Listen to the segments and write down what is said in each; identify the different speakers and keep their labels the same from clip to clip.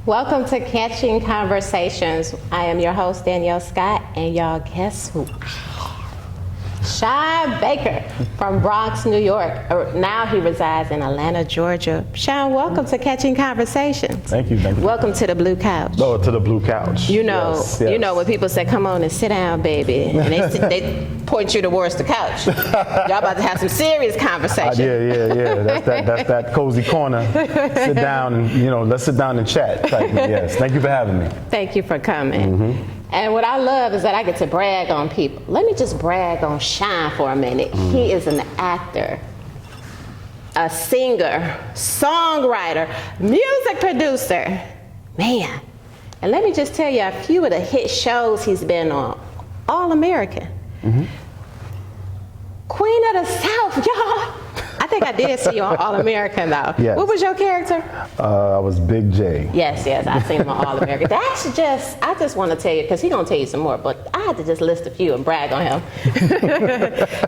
Speaker 1: Welcome to Catching Conversations. I am your host, Danielle Scott, and y'all guess who? Sean Baker from Bronx, New York. Now he resides in Atlanta, Georgia. Sean, welcome to Catching Conversations.
Speaker 2: Thank you.
Speaker 1: Welcome to the Blue Couch.
Speaker 2: Oh, to the Blue Couch.
Speaker 1: You know,
Speaker 2: yes.
Speaker 1: You know when people say, "Come on and sit down, baby," and they point you towards the couch. Y'all about to have some serious conversation.
Speaker 2: Yeah. That's that cozy corner. Sit down and let's sit down and chat. Yes. Thank you for having me.
Speaker 1: Thank you for coming. Mm-hmm. And what I love is that I get to brag on people. Let me just brag on Sean for a minute. He is an actor, a singer, songwriter, music producer. Man. And let me just tell you a few of the hit shows he's been on. All American. Mm-hmm. Queen of the South, y'all. I think I did see you on All American though.
Speaker 2: Yes.
Speaker 1: What was your character? I
Speaker 2: was Big J.
Speaker 1: Yes, I seen him on All American. I just want to tell you, because he's going to tell you some more, but I had to just list a few and brag on him.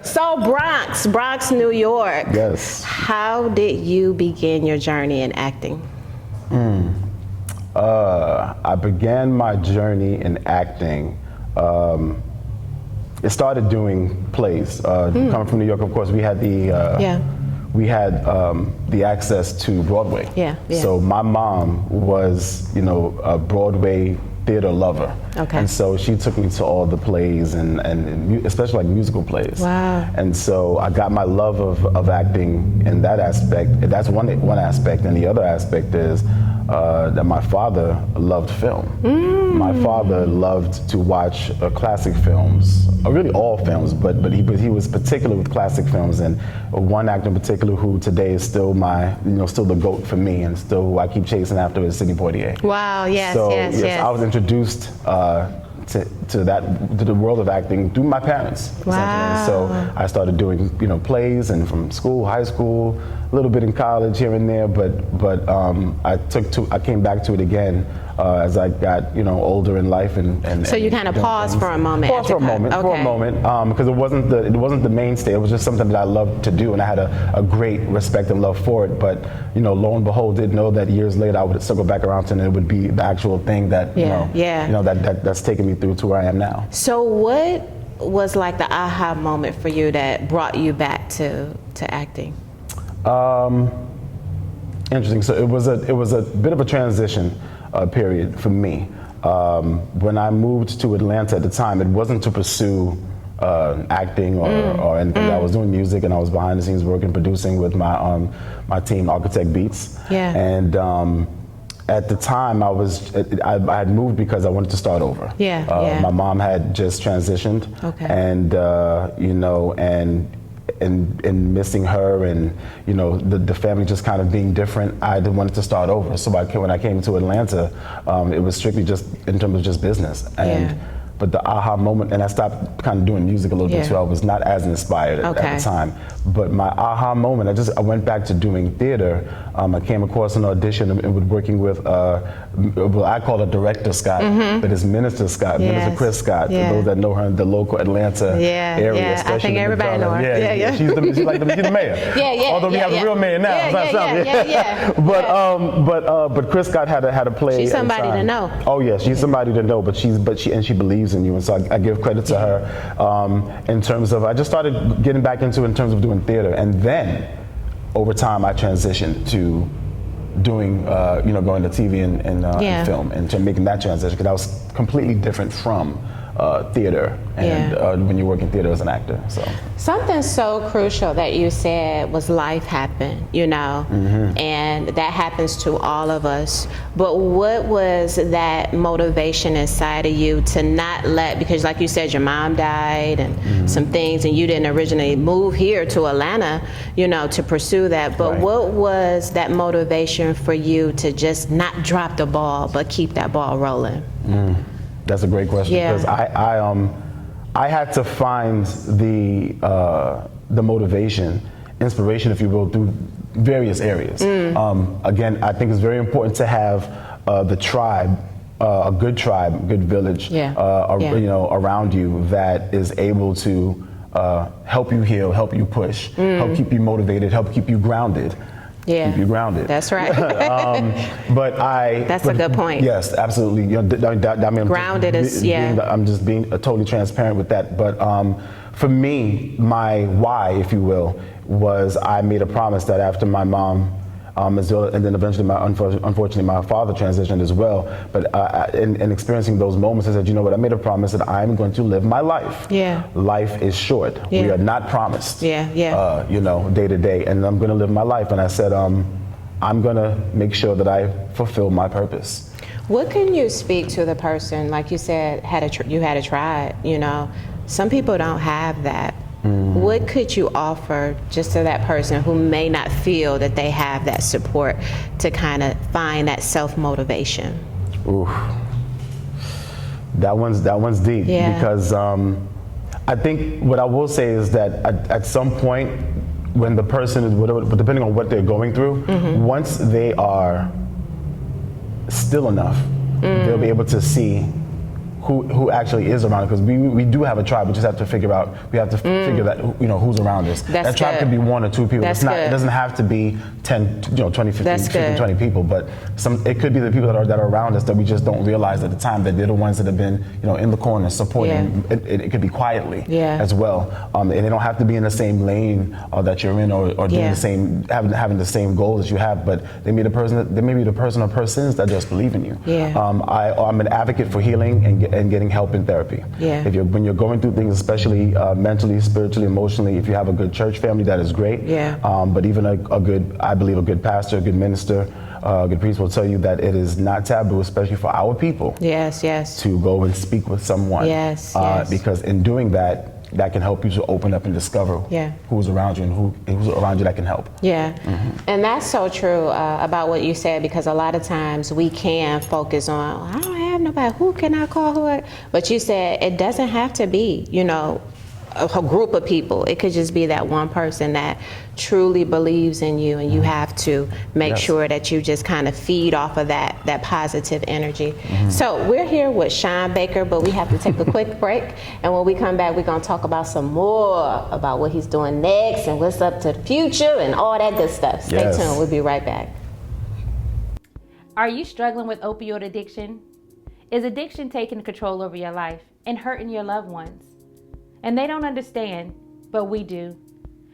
Speaker 1: So Bronx, New York.
Speaker 2: Yes.
Speaker 1: How did you begin your journey in acting?
Speaker 2: I began my journey in acting. It started doing plays. Coming from New York, of course, we had the access to Broadway.
Speaker 1: Yeah.
Speaker 2: So my mom was, a Broadway theater lover.
Speaker 1: Okay.
Speaker 2: And so she took me to all the plays and especially like musical plays.
Speaker 1: Wow.
Speaker 2: And so I got my love of acting in that aspect. That's one aspect, and the other aspect is that my father loved film. My father loved to watch classic films, really all films, but he was particular with classic films, and one actor in particular who today is still still the GOAT for me, and still who I keep chasing after is Sidney Poitier.
Speaker 1: Wow, yes.
Speaker 2: I was introduced to the world of acting through my parents.
Speaker 1: Wow.
Speaker 2: Essentially. So I started doing plays, and from school, high school, a little bit in college here and there, but I came back to it again as I got older in life and
Speaker 1: so you kind of paused for a moment.
Speaker 2: For a moment, because it wasn't the mainstay. It was just something that I loved to do, and I had a great respect and love for it. But lo and behold, didn't know that years later I would circle back around to, and it would be the actual thing that that's taken me through to where I am now.
Speaker 1: So what was like the aha moment for you that brought you back to acting?
Speaker 2: Interesting. So it was a bit of a transition period for me. When I moved to Atlanta at the time, it wasn't to pursue acting or anything. I was doing music, and I was behind the scenes working, producing with my team, Architect Beats.
Speaker 1: Yeah.
Speaker 2: And at the time, I had moved because I wanted to start over.
Speaker 1: Yeah.
Speaker 2: My mom had just transitioned.
Speaker 1: Okay.
Speaker 2: And missing her, and the family just kind of being different, I wanted to start over. So when I came to Atlanta, it was strictly just in terms of just business. But the aha moment, and I stopped kind of doing music a little bit too. I was not as inspired at the time. But my aha moment, I went back to doing theater. I came across an audition and was working with, I call her Director Scott, but it's Minister Scott, Minister Chris Scott. For those that know her in the local Atlanta area.
Speaker 1: Yeah, I think everybody knows her. Yeah.
Speaker 2: She's the mayor. Although we have a real mayor now. But Chris Scott had a play.
Speaker 1: She's somebody to know.
Speaker 2: Oh yeah, she's somebody to know. But she believes in you, and so I give credit to her in terms of, I just started getting back into it in terms of doing theater, and then over time I transitioned to doing going to TV and film, and to making that transition, because that was completely different from theater and when you work in theater as an actor. So
Speaker 1: something so crucial that you said was life happened, and that happens to all of us. But what was that motivation inside of you to not let, because like you said, your mom died and some things, and you didn't originally move here to Atlanta, to pursue that. But what was that motivation for you to just not drop the ball, but keep that ball rolling?
Speaker 2: That's a great question, because I had to find the motivation, inspiration, if you will, through various areas. Again, I think it's very important to have the tribe, a good village, around you that is able to help you heal, help you push, help keep you motivated, help keep you grounded.
Speaker 1: Yeah.
Speaker 2: Keep you grounded.
Speaker 1: That's right. That's a good point.
Speaker 2: Yes, absolutely. You know, I mean,
Speaker 1: grounded
Speaker 2: I'm just being totally transparent with that. But for me, my why, if you will, was I made a promise that after my mom, and then eventually, unfortunately, my father transitioned as well. But in experiencing those moments, I said, you know what? I made a promise that I'm going to live my life.
Speaker 1: Yeah.
Speaker 2: Life is short.
Speaker 1: Yeah.
Speaker 2: We are not promised.
Speaker 1: Yeah.
Speaker 2: You know, day to day, and I'm going to live my life. And I said, I'm going to make sure that I fulfill my purpose.
Speaker 1: What can you speak to the person, like you said, you had a tribe? You know, some people don't have that. What could you offer just to that person who may not feel that they have that support to kind of find that self-motivation?
Speaker 2: Ooh, that one's deep.
Speaker 1: Yeah.
Speaker 2: Because I think what I will say is that at some point when the person is, depending on what they're going through, once they are still enough, they'll be able to see who actually is around, because we do have a tribe. We just have to figure that, you know, who's around us. That tribe could be 1 or 2 people. It doesn't have to be 10, 20, 15, 20 people, but it could be the people that are around us that we just don't realize at the time that they're the ones that have been, you know, in the corner supporting. It could be quietly as well, and they don't have to be in the same lane that you're in, or doing the same, having the same goals that you have, but they may be the person or persons that just believe in you. I'm an advocate for healing and getting help in therapy. When you're going through things, especially mentally, spiritually, emotionally, if you have a good church family, that is great. But even I believe a good pastor, a good minister, a good priest will tell you that it is not taboo, especially for our people. To go and speak with someone. Because in doing that can help you to open up and discover who's around you and who's around you that can help.
Speaker 1: And that's so true about what you said, because a lot of times we can focus on, I don't have nobody, who can I call? But you said it doesn't have to be, you know, a group of people. It could just be that one person that truly believes in you, and you have to make sure that you just kind of feed off of that positive energy. So we're here with Sean Baker, but we have to take a quick break, and when we come back, we're going to talk about some more about what he's doing next and what's up to the future and all that good stuff. Stay tuned. We'll be right back.
Speaker 3: Are you struggling with opioid addiction? Is addiction taking control over your life and hurting your loved ones? And they don't understand, but we do.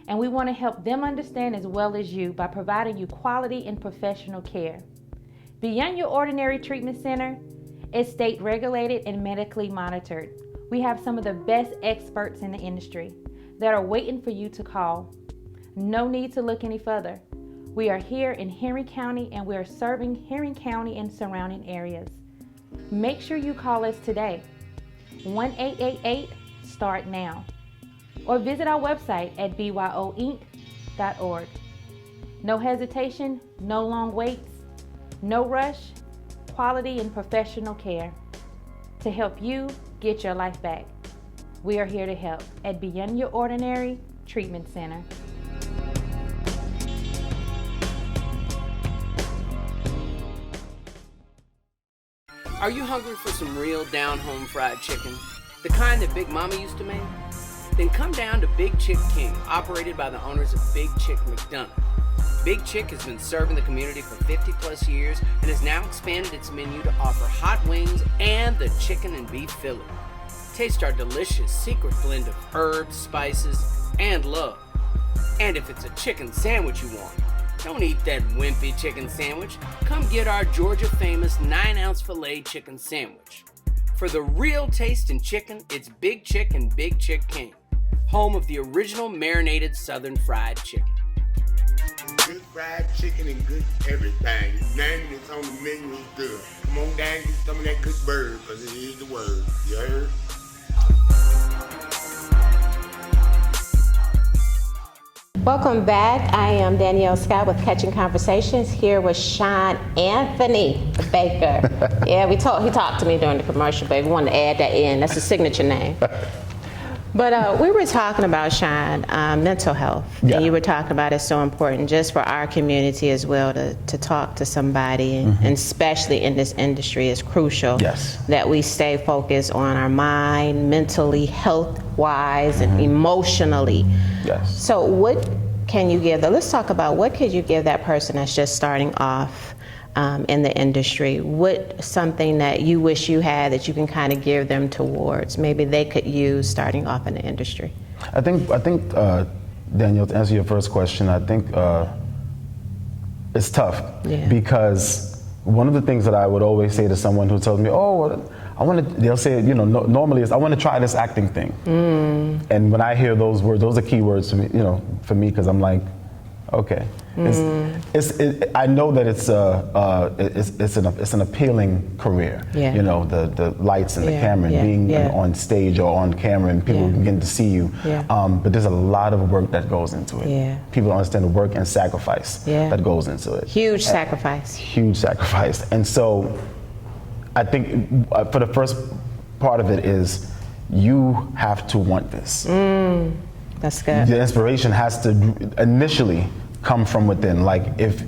Speaker 3: And we want to help them understand as well as you by providing you quality and professional care. Beyond Your Ordinary Treatment Center is state regulated and medically monitored. We have some of the best experts in the industry that are waiting for you to call. No need to look any further. We are here in Henry County, and we are serving Henry County and surrounding areas. Make sure you call us today, 1-888-START NOW, or visit our website at byoinc.org. No hesitation, no long waits, no rush, quality and professional care to help you get your life back. We are here to help at Beyond Your Ordinary Treatment Center.
Speaker 4: Are you hungry for some real down-home fried chicken? The kind that Big Mama used to make? Then come down to Big Chick King, operated by the owners of Big Chick McDonough. Big Chick has been serving the community for 50 plus years and has now expanded its menu to offer hot wings and the chicken and beef Philly. Taste our delicious secret blend of herbs, spices, and love. And if it's a chicken sandwich you want, don't eat that wimpy chicken sandwich. Come get our Georgia famous 9-ounce filet chicken sandwich. For the real taste in chicken, it's Big Chick and Big Chick King, home of the original marinated southern fried chicken.
Speaker 5: Good fried chicken and good everything. You name it, it's on the menu, it's good. Come on down and get some of that good bird, because it is the word. You heard?
Speaker 1: Welcome back. I am Danielle Scott with Catching Conversations, here with Sean Anthony Baker. He talked to me during the commercial, but we wanted to add that in. That's the signature name. But we were talking about, Sean, mental health.
Speaker 2: Yeah.
Speaker 1: And you were talking about it's so important just for our community as well to talk to somebody, and especially in this industry, it's crucial that we stay focused on our mind, mentally, health-wise, and emotionally. So what can you give? Let's talk about what could you give that person that's just starting off in the industry? What something that you wish you had that you can kind of gear them towards? Maybe they could use starting off in the industry.
Speaker 2: I think Danielle, to answer your first question, I think it's tough because one of the things that I would always say to someone who tells me, "Oh, they'll say, normally is I want to try this acting thing." And when I hear those words, those are key words for me, because I'm like, okay. I know that it's an appealing career.
Speaker 1: Yeah.
Speaker 2: The lights and the camera and being on stage or on camera and people begin to see you.
Speaker 1: Yeah.
Speaker 2: But there's a lot of work that goes into it.
Speaker 1: Yeah.
Speaker 2: People don't understand the work and sacrifice that goes into it.
Speaker 1: Huge sacrifice.
Speaker 2: Huge sacrifice. And so I think for the first part of it is you have to want this.
Speaker 1: That's good.
Speaker 2: The inspiration has to initially come from within.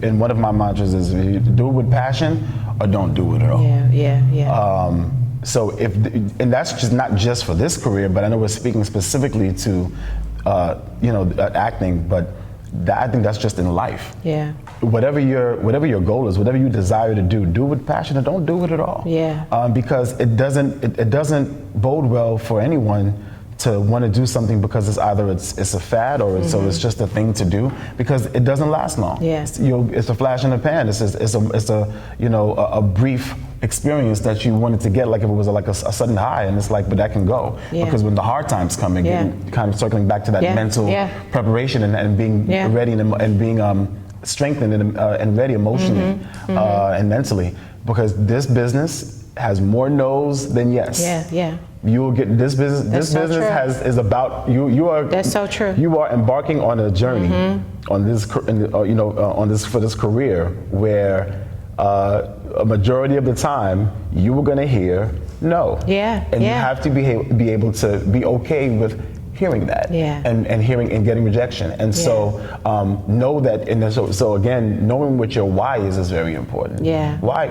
Speaker 2: And one of my mantras is do it with passion or don't do it at all.
Speaker 1: Yeah.
Speaker 2: So and that's just not just for this career, but I know we're speaking specifically to acting, but I think that's just in life.
Speaker 1: Yeah.
Speaker 2: Whatever your goal is, whatever you desire to do it with passion or don't do it at all.
Speaker 1: Yeah.
Speaker 2: Because it doesn't bode well for anyone to want to do something because it's either it's a fad or it's just a thing to do, because it doesn't last long.
Speaker 1: Yeah.
Speaker 2: It's a flash in the pan. It's a brief experience that you wanted to get, like if it was like a sudden high, and it's like, but that can go. Because when the hard times come, again, kind of circling back to that mental preparation and being ready and being strengthened and ready emotionally and mentally, because this business has more no's than yes.
Speaker 1: Yeah.
Speaker 2: You will get this business. This business is about you. You are.
Speaker 1: That's so true.
Speaker 2: You are embarking on a journey on this for this career where a majority of the time you were going to hear no.
Speaker 1: Yeah.
Speaker 2: And you have to be able to be okay with hearing that.
Speaker 1: Yeah.
Speaker 2: And hearing and getting rejection. And so know that. And so again, knowing what your why is very important.
Speaker 1: Yeah.
Speaker 2: Why,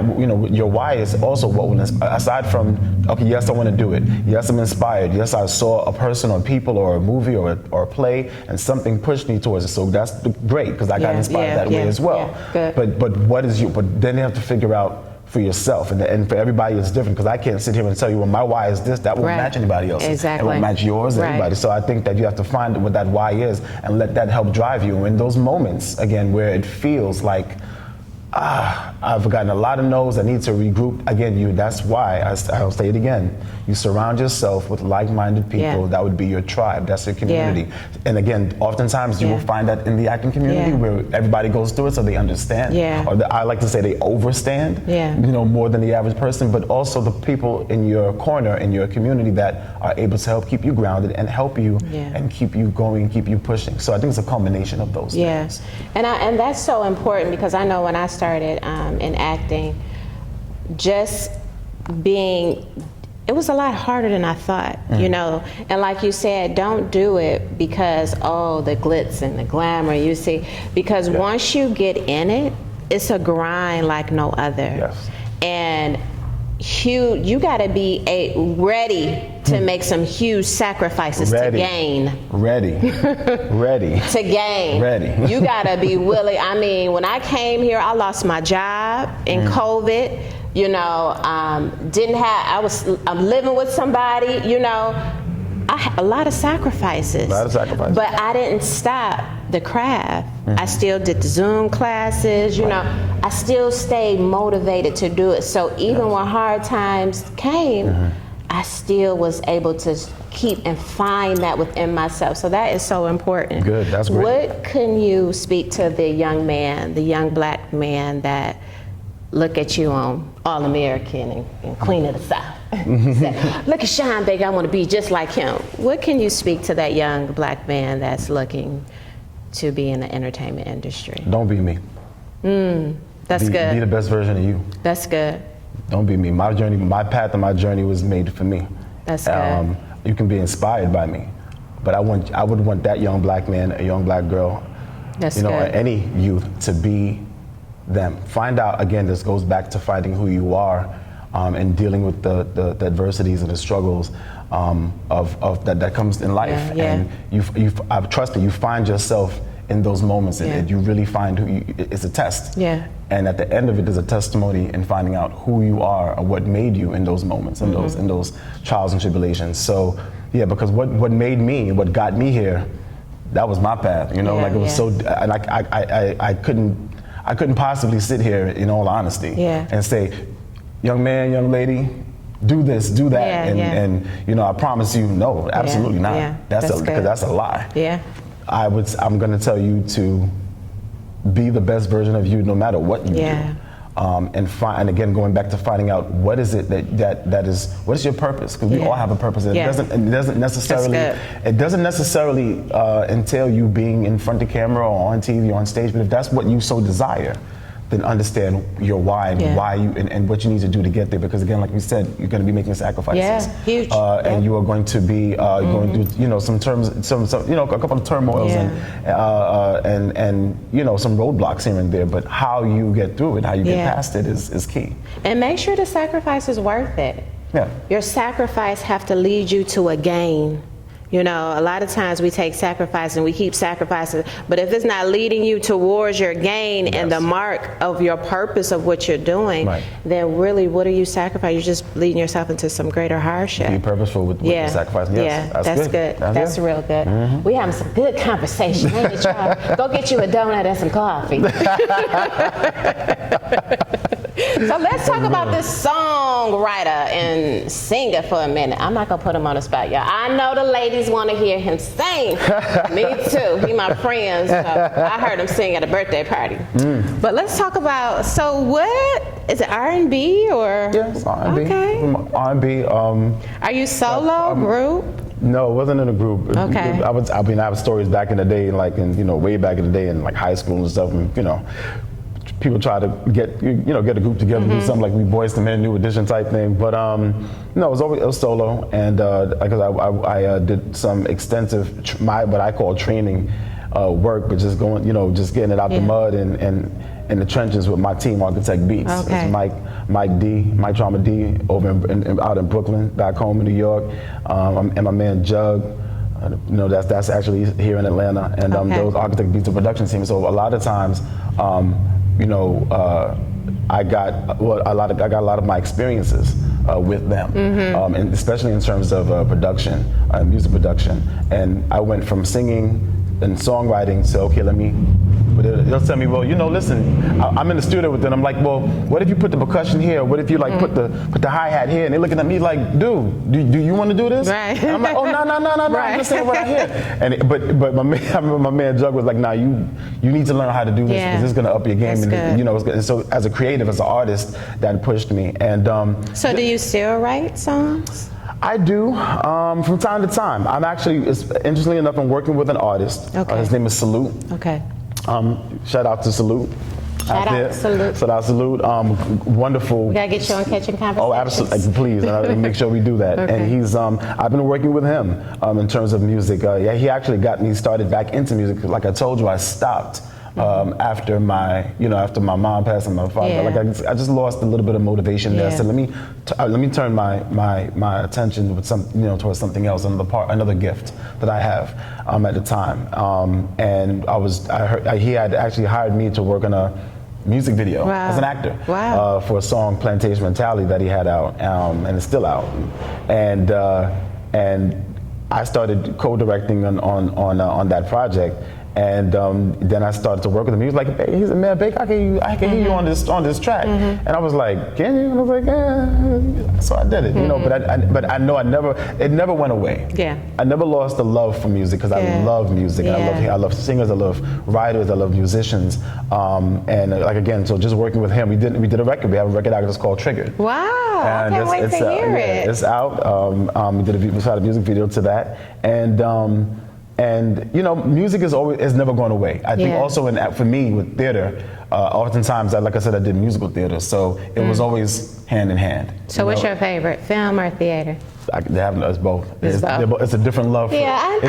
Speaker 2: your why is also what will, aside from, okay, yes, I want to do it. Yes, I'm inspired. Yes, I saw a person or people or a movie or a play and something pushed me towards it. So that's great, because I got inspired that way as well.
Speaker 1: Yeah. Good.
Speaker 2: But then you have to figure out for yourself, and for everybody it's different, because I can't sit here and tell you, well, my why is this, that won't match anybody else's.
Speaker 1: Exactly.
Speaker 2: It won't match yours or anybody. So I think that you have to find what that why is and let that help drive you. In those moments, again, where it feels like, I've gotten a lot of no's, I need to regroup. Again, that's why, I'll say it again, you surround yourself with like-minded people. That would be your tribe, that's your community. And again, oftentimes you will find that in the acting community where everybody goes through it, so they understand. Or I like to say they overstand, more than the average person, but also the people in your corner, in your community, that are able to help keep you grounded and help you and keep you going, keep you pushing. So I think it's a combination of those things.
Speaker 1: And that's so important, because I know when I started in acting, just it was a lot harder than I thought, and like you said, don't do it because, the glitz and the glamour, you see, because once you get in it, it's a grind like no other. And you got to be ready to make some huge sacrifices to gain.
Speaker 2: Ready.
Speaker 1: To gain. You got to be willing. I mean, when I came here, I lost my job in COVID. I'm living with somebody, I had a lot of sacrifices. But I didn't stop the craft. I still did the Zoom classes, I still stayed motivated to do it. So even when hard times came, I still was able to keep and find that within myself. So that is so important.
Speaker 2: Good, that's great.
Speaker 1: What can you speak to the young man, the young black man that look at you on All American and Queen of the South? Say, look at Sean Baker, I want to be just like him. What can you speak to that young black man that's looking to be in the entertainment industry?
Speaker 2: Don't be me.
Speaker 1: That's good.
Speaker 2: Be the best version of you.
Speaker 1: That's good.
Speaker 2: Don't be me. My journey, my path and my journey was made for me.
Speaker 1: That's good.
Speaker 2: You can be inspired by me, but I would want that young black man, a young black girl,
Speaker 1: That's good.
Speaker 2: any youth to be them. Find out, again, this goes back to finding who you are and dealing with the adversities and the struggles of that comes in life. And I trust that you find yourself in those moments, and you really find who you, it's a test.
Speaker 1: Yeah.
Speaker 2: And at the end of it, there's a testimony in finding out who you are or what made you in those moments, in those trials and tribulations. So yeah, because what made me, what got me here, that was my path. You know, like it was so, and I couldn't possibly sit here in all honesty and say, young man, young lady, do this, do that, and you know, I promise you, no, absolutely not.
Speaker 1: Yeah.
Speaker 2: That's because that's a lie.
Speaker 1: Yeah.
Speaker 2: I'm going to tell you to be the best version of you, no matter what you do. And again, going back to finding out what is it that is, what is your purpose? Because we all have a purpose. It doesn't necessarily entail you being in front of camera or on TV or on stage. But if that's what you so desire, then understand your why and why you and what you need to do to get there. Because again, like we said, you're going to be making sacrifices.
Speaker 1: Yeah, huge.
Speaker 2: And you are going to be going through, you know, some you know, a couple of turmoils and you know, some roadblocks here and there. But how you get through it, how you get past it is key.
Speaker 1: And make sure the sacrifice is worth it.
Speaker 2: Yeah.
Speaker 1: Your sacrifice have to lead you to a gain. You know, a lot of times we take sacrifice and we keep sacrificing, but if it's not leading you towards your gain and the mark of your purpose of what you're doing, then really, what are you sacrificing? You're just leading yourself into some greater hardship.
Speaker 2: Be purposeful with the sacrifice. Yes,
Speaker 1: that's good. That's real good.
Speaker 2: Mm-hmm.
Speaker 1: We having some good conversation. Go get you a donut and some coffee. So let's talk about this songwriter and singer for a minute. I'm not gonna put him on the spot, y'all. I know the ladies want to hear him sing. Me too. He my friend, so I heard him sing at a birthday party. But let's talk about. So what is it? R&B or?
Speaker 2: Yes, R&B.
Speaker 1: Okay.
Speaker 2: R&B.
Speaker 1: Are you solo, group?
Speaker 2: No, it wasn't in a group.
Speaker 1: Okay.
Speaker 2: I have stories back in the day, like way back in the day, in like high school and stuff, and you know. People try to get a group together, do something like we Boys to Men, New Edition type thing. But no, it was solo, and because I did some extensive what I call training work, but just going, just getting it out the mud and in the trenches with my team, Architect Beats.
Speaker 1: Okay.
Speaker 2: It's Mike Trauma D, over out in Brooklyn, back home in New York, and my man Jug. That's actually here in Atlanta, and those Architect Beats and production teams. So a lot of times. I got a lot of my experiences with them, and especially in terms of production, music production. And I went from singing and songwriting to they'll tell me, well, listen, I'm in the studio with them. I'm like, well, what if you put the percussion here? What if you put the hi-hat here? And they're looking at me like, dude, do you want to do this?
Speaker 1: Right.
Speaker 2: And I'm like, oh, no, I'm just saying what I hear. But my man Jug was like, nah, you need to learn how to do this because it's going to up your game.
Speaker 1: That's
Speaker 2: and so as a creative, as an artist, that pushed me. And
Speaker 1: so do you still write songs?
Speaker 2: I do, from time to time. I'm actually, interestingly enough, I'm working with an artist.
Speaker 1: Okay.
Speaker 2: His name is Salute.
Speaker 1: Okay.
Speaker 2: Shout out to Salute.
Speaker 1: Shout out
Speaker 2: Salute. Wonderful. We
Speaker 1: gotta get you on Catching Conversations. Oh,
Speaker 2: absolutely. Please, make sure we do that.
Speaker 1: Okay.
Speaker 2: And he's, I've been working with him in terms of music. He actually got me started back into music. Like I told you, I stopped. After my mom passed and my father, I just lost a little bit of motivation there. So let me turn my attention with towards something else, another gift that I have at the time. And he had actually hired me to work on a music video as an actor for a song Plantation Mentality that he had out, and it's still out. And I started co-directing on that project. And then I started to work with him. He was like, he said, man, Bake, I can hear you on this track. And I was like, can you? And I was like, yeah. So I did it, But I know it never went away. Yeah. I never lost the love for music because I love music.
Speaker 1: Yeah.
Speaker 2: And I love singers. I love writers. I love musicians. And so just working with him, we did a record. We have a record out that's called Triggered.
Speaker 1: Wow!
Speaker 2: And
Speaker 1: I can't wait to hear it.
Speaker 2: It's out. We shot a music video to that, and music is never going away. I think also for me with theater, oftentimes, like I said, I did musical theater, so it was always hand in hand.
Speaker 1: So what's your favorite, film or theater?
Speaker 2: They have us both. It's a different love.
Speaker 1: It's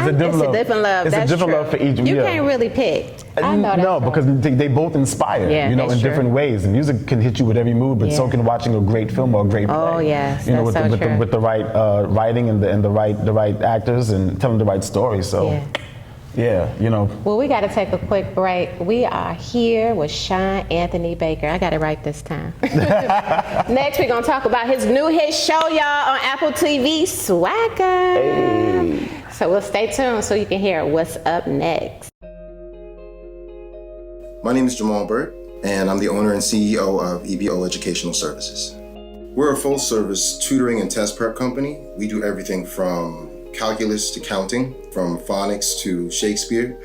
Speaker 1: a different love.
Speaker 2: It's a different love for each.
Speaker 1: You can't really pick. I know that.
Speaker 2: No, because they both inspire. In different ways. The music can hit you with every mood, but so can watching a great film or a great play.
Speaker 1: Oh yes,
Speaker 2: with the right writing and the right actors and telling the right story. So.
Speaker 1: Yeah.
Speaker 2: Yeah, you know.
Speaker 1: Well, we got to take a quick break. We are here with Sean Anthony Baker. I got it right this time. Next, we're going to talk about his new hit show, y'all, on Apple TV, Swagger.
Speaker 2: Hey.
Speaker 1: So we'll stay tuned so you can hear what's up next.
Speaker 6: My name is Jamal Burke, and I'm the owner and CEO of EBO Educational Services. We're a full-service tutoring and test prep company. We do everything from calculus to counting, from phonics to Shakespeare.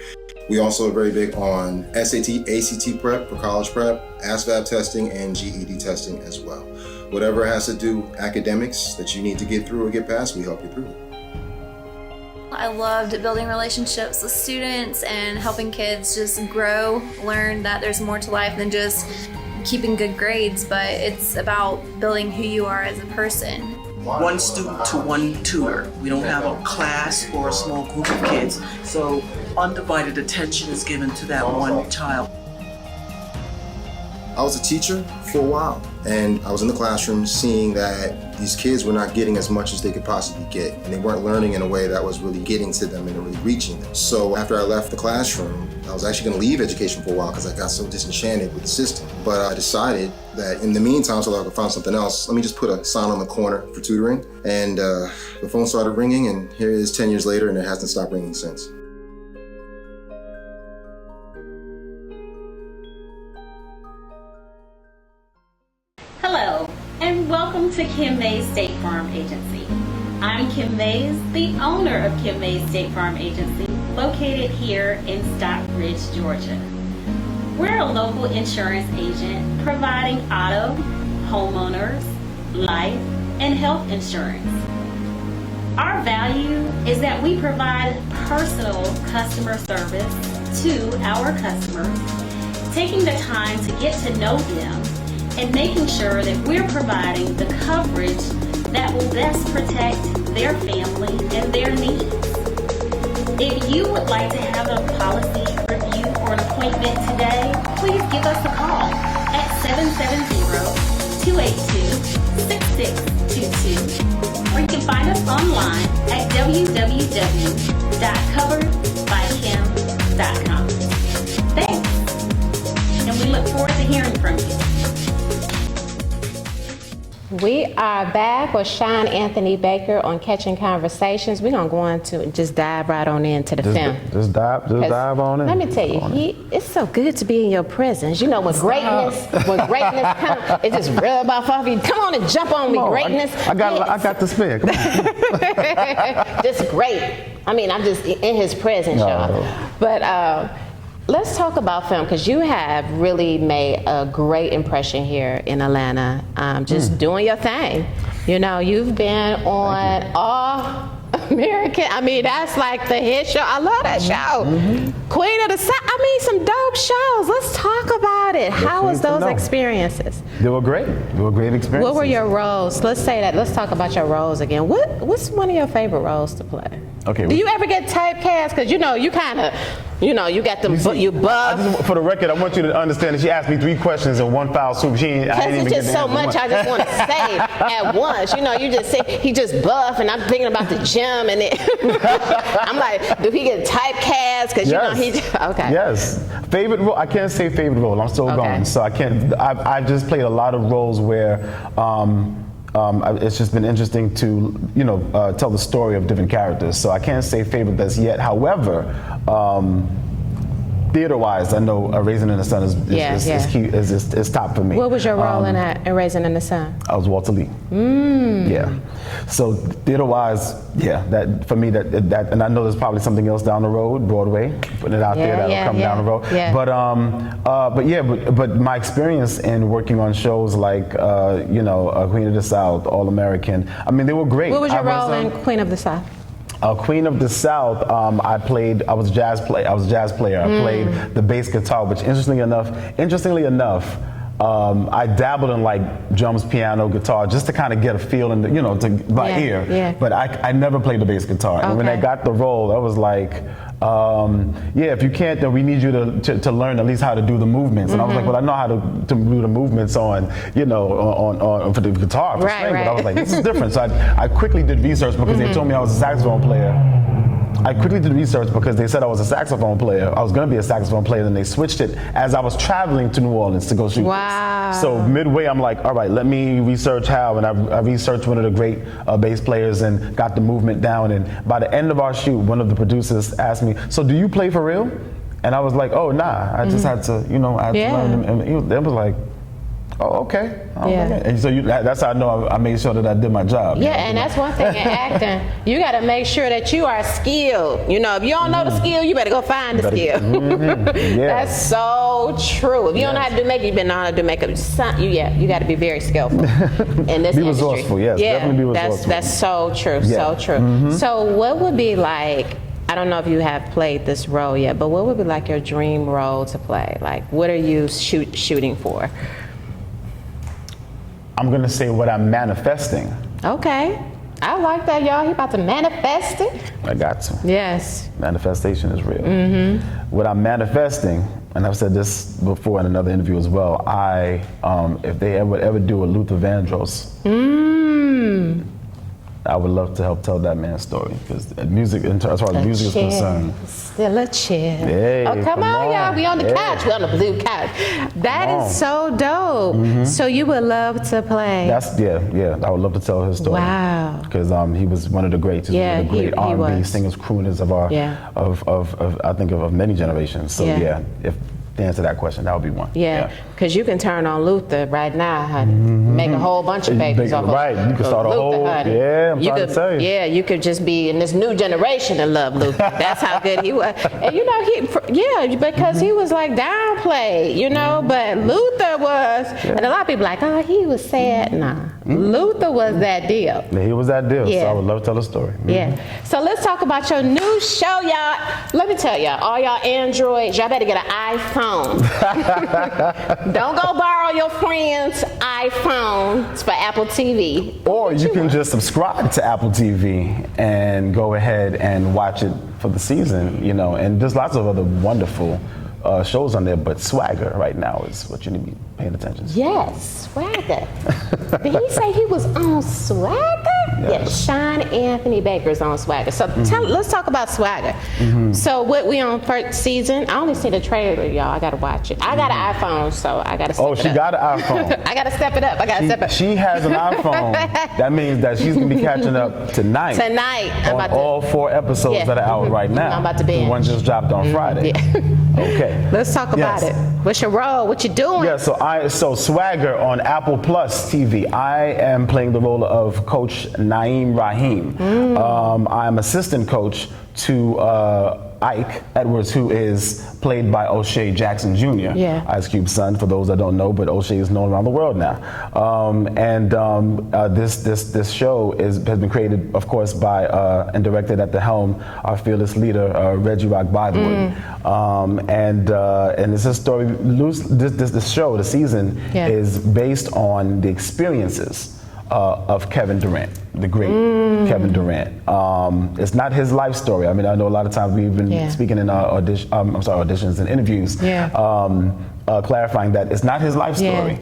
Speaker 6: We also are very big on SAT, ACT prep for college prep, ASVAB testing, and GED testing as well. Whatever has to do academics that you need to get through or get past, we help you through it.
Speaker 7: I loved building relationships with students and helping kids just grow, learn that there's more to life than just keeping good grades, but it's about building who you are as a person.
Speaker 8: One student to one tutor. We don't have a class or a small group of kids, so undivided attention is given to that one child.
Speaker 6: I was a teacher for a while, and I was in the classroom seeing that these kids were not getting as much as they could possibly get, and they weren't learning in a way that was really getting to them and really reaching them. So after I left the classroom, I was actually going to leave education for a while because I got so disenchanted with the system. But I decided that in the meantime, so that I could find something else, let me just put a sign on the corner for tutoring. And the phone started ringing, and here it is 10 years later, and it hasn't stopped ringing since.
Speaker 9: Hello, and welcome to Kim Mays State Farm Agency. I'm Kim Mays, the owner of Kim Mays State Farm Agency, located here in Stockbridge, Georgia. We're a local insurance agent providing auto, homeowners, life, and health insurance. Our value is that we provide personal customer service to our customers, taking the time to get to know them and making sure that we're providing the coverage that will best protect their family and their needs. If you would like to have a policy review or an appointment today, please give us a call at 770-282-6622, or you can find us online at www.coveredbykim.com. Thanks, and we look forward to hearing from you.
Speaker 1: We are back with Sean Anthony Baker on Catching Conversations. We're gonna go on to just dive right on into the film.
Speaker 2: Just dive on in.
Speaker 1: Let me tell you, it's so good to be in your presence. You know, when greatness comes, it just rub off of you. Come on and jump on me, greatness.
Speaker 2: I got the spare. Come on.
Speaker 1: Just great. I mean, I'm just in his presence, y'all. But let's talk about film, because you have really made a great impression here in Atlanta, just doing your thing. You know, you've been on All American. I mean, that's like the hit show. I love that show. Queen of the South. I mean, some dope shows. Let's talk about it. How was those experiences?
Speaker 2: They were great. They were great experiences.
Speaker 1: What were your roles? Let's say that. Let's talk about your roles again. What's one of your favorite roles to play?
Speaker 2: Okay.
Speaker 1: Do you ever get typecast? Because you kind of, you got them, you buff.
Speaker 2: For the record, I want you to understand that she asked me 3 questions in one foul swoop.
Speaker 1: Because it's just so much I just want to say at once. You know, you just say he just buff, and I'm thinking about the gym, and I'm like, do he get typecast? Because you know okay.
Speaker 2: Yes. Favorite role? I can't say favorite role. I'm still going, so I can't. I've just played a lot of roles where. It's just been interesting to, tell the story of different characters. So I can't say favorite as yet. However, theater-wise, I know Raisin in the Sun is top for me.
Speaker 1: What was your role in Raisin in the Sun?
Speaker 2: I was Walter Lee. Yeah. So theater-wise, that for me, that, and I know there's probably something else down the road, Broadway, putting it out there that'll come down the road. Yeah. But my experience in working on shows like, Queen of the South, All American, I mean, they were great.
Speaker 1: What was your role in Queen of the South?
Speaker 2: Queen of the South, I was a jazz player. I played the bass guitar, which interestingly enough, I dabbled in like drums, piano, guitar, just to kind of get a feel and by ear. Yeah. But I never played the bass guitar. And when I got the role, I was like, if you can't, then we need you to learn at least how to do the movements. And I was like, well, I know how to do the movements on for the guitar. But I was like, this is different. So I quickly did research because they told me I was a saxophone player. I quickly did research because they said I was a saxophone player. I was going to be a saxophone player, and they switched it as I was traveling to New Orleans to go shoot
Speaker 1: Wow.
Speaker 2: this. So midway, I'm like, all right, let me research how, and I researched one of the great bass players and got the movement down, and by the end of our shoot, one of the producers asked me, so do you play for real? And I was like, oh, nah, I just had to, I had to learn. And they was like, oh, okay. And so that's how I know I made sure that I did my job.
Speaker 1: Yeah, and that's one thing in acting. You got to make sure that you are skilled. If you don't know the skill, you better go find the skill. That's so true. If you don't know how to do makeup, you better know how to do makeup. You got to be very skillful in this industry.
Speaker 2: Be resourceful, yes. Definitely be resourceful.
Speaker 1: That's so true, so true. So what would be like, I don't know if you have played this role yet, but what would be like your dream role to play? Like, what are you shooting for?
Speaker 2: I'm gonna say what I'm manifesting.
Speaker 1: Okay, I like that, y'all. He about to manifest it.
Speaker 2: I got to.
Speaker 1: Yes.
Speaker 2: Manifestation is real. What I'm manifesting, and I've said this before in another interview as well, if they would ever do a Luther Vandross, I would love to help tell that man's story, because music, as far as music is concerned,
Speaker 1: still a chill.
Speaker 2: Hey,
Speaker 1: oh, come on, y'all. We on the couch. We on the blue couch. That is so dope. So you would love to play. I would love to tell his story. Wow. Because he was one of the greats. He was one of the great R&B singers, crooners of our, I think of many generations. So if to answer that question, that would be one. Because you can turn on Luther right now, honey. Make a whole bunch of babies off
Speaker 2: Right, you can start a whole,
Speaker 1: honey.
Speaker 2: I'm trying to tell you.
Speaker 1: Yeah, you could just be in this new generation that love Luther. That's how good he was. And because he was like downplayed, but Luther was, and a lot of people like, oh, he was sad. Nah, Luther was that deal.
Speaker 2: Yeah, he was that deal, so I would love to tell a story.
Speaker 1: So let's talk about your new show, y'all. Let me tell y'all, all y'all Androids, y'all better get an iPhone. Don't go borrow your friend's iPhones for Apple TV.
Speaker 2: Or you can just subscribe to Apple TV and go ahead and watch it for the season, and there's lots of other wonderful shows on there, but Swagger right now is what you need to be paying attention to.
Speaker 1: Yes, Swagger. Did he say he was on Swagger? Yes, Sean Anthony Baker's on Swagger. So let's talk about Swagger. So we on first season? I only see the trailer, y'all. I gotta watch it. I got an iPhone, so I gotta step it up.
Speaker 2: Oh, she got an iPhone.
Speaker 1: I gotta step it up.
Speaker 2: She has an iPhone. That means that she's gonna be catching up tonight. On all 4 episodes that are out right now.
Speaker 1: I'm about to binge.
Speaker 2: The one just dropped on Friday. Okay.
Speaker 1: Let's talk about it. What's your role? What you doing?
Speaker 2: Yeah, so Swagger on Apple Plus TV. I am playing the role of Coach Naeem Raheem. I'm assistant coach to Ike Edwards, who is played by O'Shea Jackson Jr., Ice Cube's son, for those that don't know, but O'Shea is known around the world now. This show has been created, of course, by and directed at the helm, our fearless leader, Reggie Rock Bythewood. And this is a story, this show, the season, is based on the experiences of Kevin Durant, the great Kevin Durant. It's not his life story. I mean, I know a lot of times we've been speaking in auditions and interviews, clarifying that it's not his life story.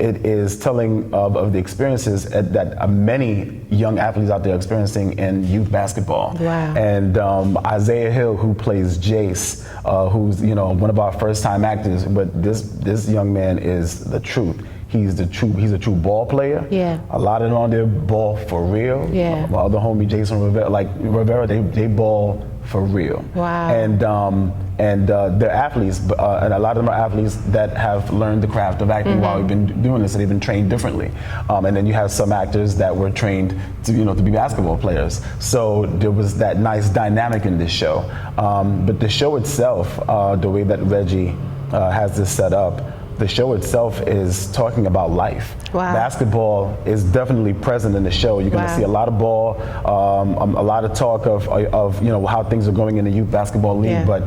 Speaker 2: It is telling of the experiences that many young athletes out there are experiencing in youth basketball.
Speaker 1: Wow.
Speaker 2: And Isaiah Hill, who plays Jace, who's one of our first-time actors, but this young man is the truth. He's a true ball player. A lot of them on there ball for real. My other homie Jason Rivera, they ball for real.
Speaker 1: Wow.
Speaker 2: And they're athletes, and a lot of them are athletes that have learned the craft of acting while we've been doing this, and they've been trained differently. And then you have some actors that were trained to be basketball players. So there was that nice dynamic in this show. But the show itself, the way that Reggie has this set up, the show itself is talking about life.
Speaker 1: Wow.
Speaker 2: Basketball is definitely present in the show. You're going to see a lot of ball, a lot of talk of how things are going in the youth basketball league. But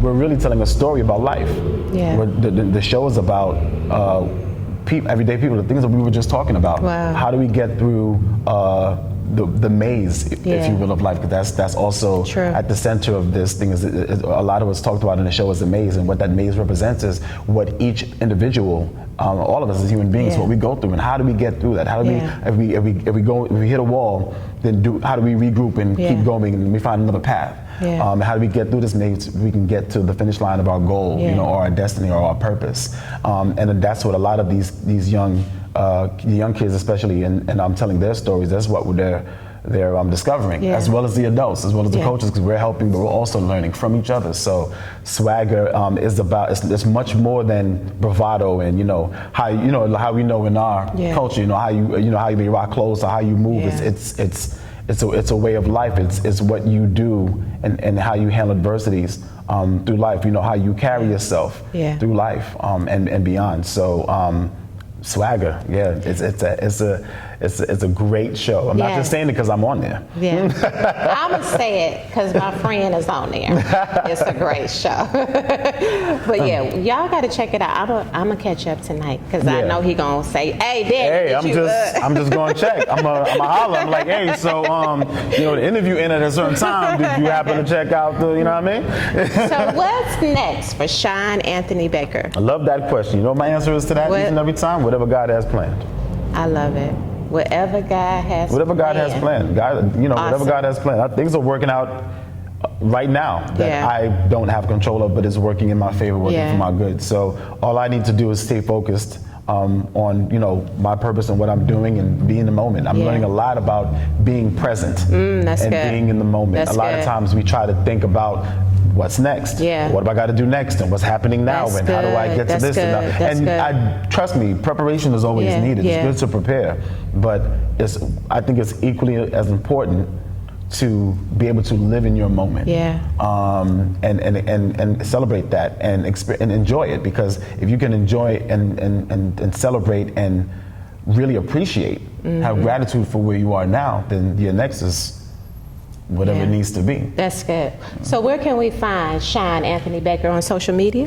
Speaker 2: we're really telling a story about life. The show is about everyday people, the things that we were just talking about.
Speaker 1: Wow.
Speaker 2: How do we get through the maze, if you will, of life. Because that's also at the center of this thing. Is a lot of what's talked about in the show is the maze, and what that maze represents is what each individual, all of us as human beings, what we go through, and how do we get through that? How do we, if we hit a wall, then how do we regroup and keep going and we find another path? How do we get through this maze? We can get to the finish line of our goal, or our destiny, or our purpose. And that's what a lot of these young kids, especially, and I'm telling their stories. That's what they're discovering, as well as the adults, as well as the coaches, because we're helping, but we're also learning from each other. So swagger is about, it's much more than bravado and how we know in our culture, how you rock clothes or how you move. It's a way of life. It's what you do and how you handle adversities through life. How you carry yourself through life and beyond. So swagger, it's a great show. I'm not just saying it because I'm on there.
Speaker 1: I'm gonna say it because my friend is on there. It's a great show. But y'all got to check it out. I'm gonna catch up tonight because I know he gonna say, "Hey, Dad,
Speaker 2: I'm just gonna check. I'm gonna holler. I'm like, hey, so the interview ended at a certain time. Did you happen to check out the, you know what I mean?
Speaker 1: So what's next for Sean Anthony Baker?
Speaker 2: I love that question. You know what my answer is to that each and every time? Whatever God has planned.
Speaker 1: I love it. Whatever God has planned. God, whatever God has planned. Things are working out right now that I don't have control of, but it's working in my favor, working for my good. So all I need to do is stay focused on my purpose and what I'm doing and be in the moment. I'm learning a lot about being present and being in the moment. A lot of times we try to think about what's next? What do I got to do next? And what's happening now? And how do I get to this? And trust me, preparation is always needed. It's good to prepare, but I think it's equally as important to be able to live in your moment, and celebrate that and enjoy it. Because if you can enjoy and celebrate and really appreciate, have gratitude for where you are now, then your next is whatever it needs to be. That's good. So where can we find Sean Anthony Baker on social media?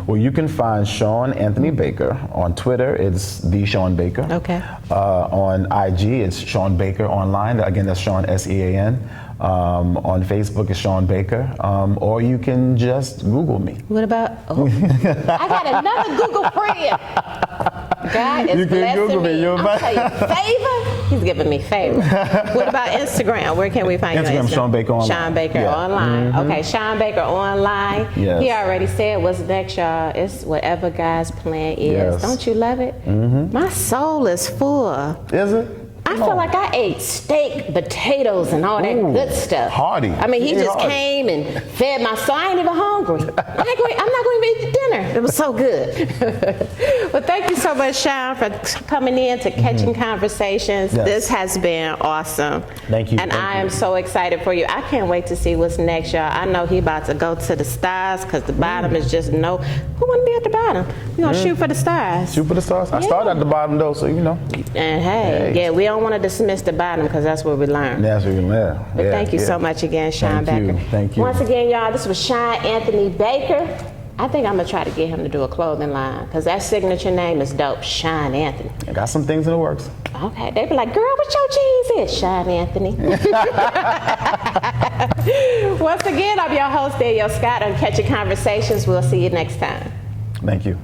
Speaker 2: Well, you can find Sean Anthony Baker on Twitter. It's the Sean Baker.
Speaker 1: Okay.
Speaker 2: On IG, it's Sean Baker Online. Again, that's Sean S-E-A-N. On Facebook, it's Sean Baker. Or you can just Google me.
Speaker 1: What about? I got another Google friend. God is blessing me. I'll tell you, favor. He's giving me favor. What about Instagram? Where can we find you on Instagram?
Speaker 2: Sean Baker Online.
Speaker 1: Sean Baker Online. Okay, Sean Baker Online. Yes. He already said what's next, y'all. It's whatever God's plan is. Yes. Don't you love it? My soul is full.
Speaker 2: Is it?
Speaker 1: I feel like I ate steak, potatoes, and all that good stuff.
Speaker 2: Hearty.
Speaker 1: I mean, he just came and fed my soul. I ain't even hungry. I'm not going to eat dinner. It was so good. Well, thank you so much, Sean, for coming in to Catching Conversations. Yes. This has been awesome.
Speaker 2: Thank you.
Speaker 1: And I am so excited for you. I can't wait to see what's next, y'all. I know he about to go to the stars because the bottom is just no. Who want to be at the bottom? We're going to shoot for the stars.
Speaker 2: Shoot for the stars? I started at the bottom, though, so you know.
Speaker 1: And hey, we don't want to dismiss the bottom because that's where we learn.
Speaker 2: That's where we learn.
Speaker 1: But thank you so much again, Sean Baker.
Speaker 2: Thank you.
Speaker 1: Once again, y'all, this was Sean Anthony Baker. I think I'm going to try to get him to do a clothing line because that signature name is dope, Sean Anthony.
Speaker 2: I got some things in the works.
Speaker 1: Okay. They be like, girl, what your jeans is? Sean Anthony. Once again, I'm your host, Danielle Scott on Catching Conversations. We'll see you next time.
Speaker 2: Thank you.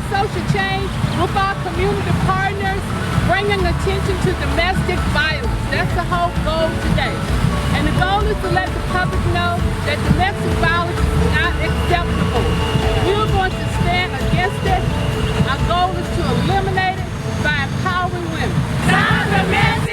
Speaker 10: Social change with our community partners, bringing attention to domestic violence. That's the whole goal today. And the goal is to let the public know that domestic violence is not acceptable. We're going to stand against it. Our goal is to eliminate it by empowering women. Stop domestic